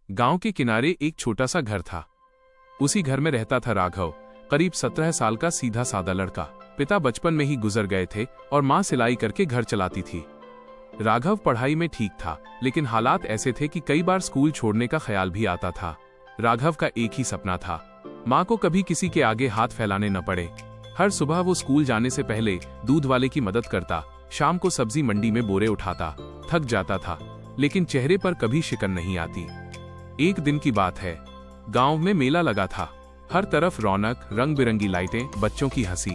गांव के किनारे एक छोटा सा घर था। उसी घर में रहता था राघव, करीब 17 साल का सीधा सादा लड़का। पिता बचपन में ही गुजर गए थे और मां सिलाई करके घर चलाती थी। राघव पढ़ाई में ठीक था, लेकिन हालात ऐसे थे कि कई बार स्कूल छोड़ने का ख्याल भी आता था। राघव का एक ही सपना था, मां को कभी किसी के आगे हाथ फैलाने न पड़े। हर सुबह वो स्कूल जाने से पहले दूध वाले की मदद करता, शाम को सब्जी मंडी में बोरे उठाता। थक जाता था, लेकिन चेहरे पर कभी शिकन नहीं आती। एक दिन की बात है, गांव में मेला लगा था। हर तरफ रौनक, रंग बिरंगी लाइटें, बच्चों की हंसी।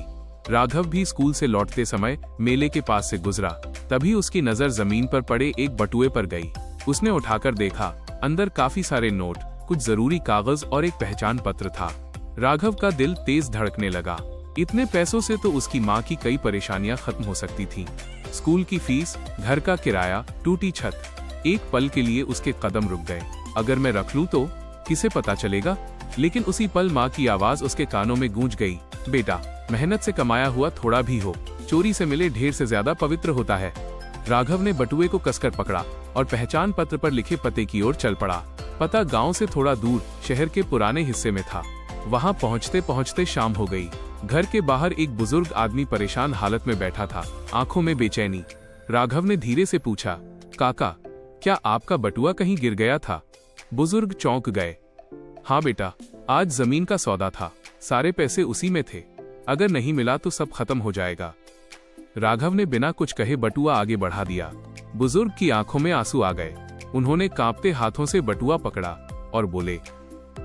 राघव भी स्कूल से लौटते समय मेले के पास से गुजरा। तभी उसकी नजर जमीन पर पड़े एक बटुए पर गई। उसने उठाकर देखा, अंदर काफी सारे नोट, कुछ जरूरी कागज और एक पहचान पत्र था। राघव का दिल तेज धड़कने लगा। इतने पैसों से तो उसकी माँ की कई परेशानियां खत्म हो सकती थीं। स्कूल की फीस, घर का किराया, टूटी छत। एक पल के लिए उसके कदम रुक गए। अगर मैं रख लूं तो किसे पता चलेगा? लेकिन उसी पल माँ की आवाज उसके कानों में गूंज गई, बेटा, मेहनत से कमाया हुआ थोड़ा भी हो, चोरी से मिले ढेर से ज्यादा पवित्र होता है। राघव ने बटुए को कसकर पकड़ा और पहचान पत्र पर लिखे पते की ओर चल पड़ा। पता गांव से थोड़ा दूर शहर के पुराने हिस्से में था। वहां पहुंचते पहुंचते शाम हो गई। घर के बाहर एक बुजुर्ग आदमी परेशान हालत में बैठा था, आंखों में बेचैनी। राघव ने धीरे से पूछा, काका, क्या आपका बटुआ कहीं गिर गया था? बुजुर्ग चौंक गए। हाँ बेटा, आज जमीन का सौदा था, सारे पैसे उसी में थे। अगर नहीं मिला तो सब खत्म हो जाएगा। राघव ने बिना कुछ कहे बटुआ आगे बढ़ा दिया। बुजुर्ग की आंखों में आंसू आ गए। उन्होंने कांपते हाथों से बटुआ पकड़ा और बोले,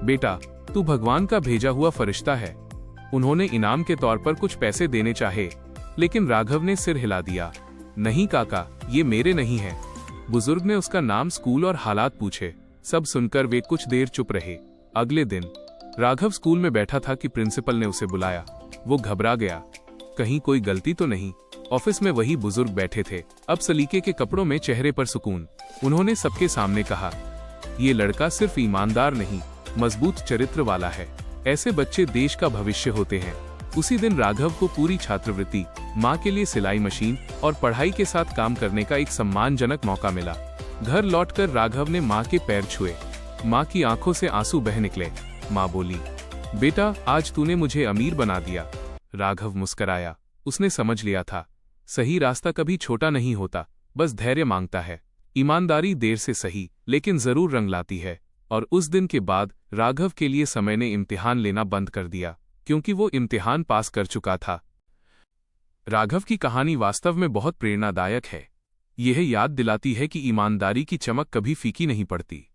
बेटा, तू भगवान का भेजा हुआ फरिश्ता है। उन्होंने इनाम के तौर पर कुछ पैसे देने चाहे, लेकिन राघव ने सिर हिला दिया। नहीं काका, ये मेरे नहीं है। बुजुर्ग ने उसका नाम, स्कूल और हालात पूछे। सब सुनकर वे कुछ देर चुप रहे। अगले दिन राघव स्कूल में बैठा था कि प्रिंसिपल ने उसे बुलाया। वो घबरा गया, कहीं कोई गलती तो नहीं। ऑफिस में वही बुजुर्ग बैठे थे, अब सलीके के कपड़ों में, चेहरे पर सुकून। उन्होंने सबके सामने कहा, ये लड़का सिर्फ ईमानदार नहीं, मजबूत चरित्र वाला है। ऐसे बच्चे देश का भविष्य होते हैं। उसी दिन राघव को पूरी छात्रवृत्ति, माँ के लिए सिलाई मशीन और पढ़ाई के साथ काम करने का एक सम्मानजनक मौका मिला। घर लौटकर राघव ने माँ के पैर छुए। माँ की आंखों से आंसू बह निकले। माँ बोली, बेटा, आज तूने मुझे अमीर बना दिया। राघव मुस्कराया। उसने समझ लिया था, सही रास्ता कभी छोटा नहीं होता, बस धैर्य मांगता है। ईमानदारी देर से सही, लेकिन जरूर रंग लाती है। और उस दिन के बाद राघव के लिए समय ने इम्तिहान लेना बंद कर दिया, क्योंकि वो इम्तिहान पास कर चुका था। राघव की कहानी वास्तव में बहुत प्रेरणादायक है। यह याद दिलाती है कि ईमानदारी की चमक कभी फीकी नहीं पड़ती।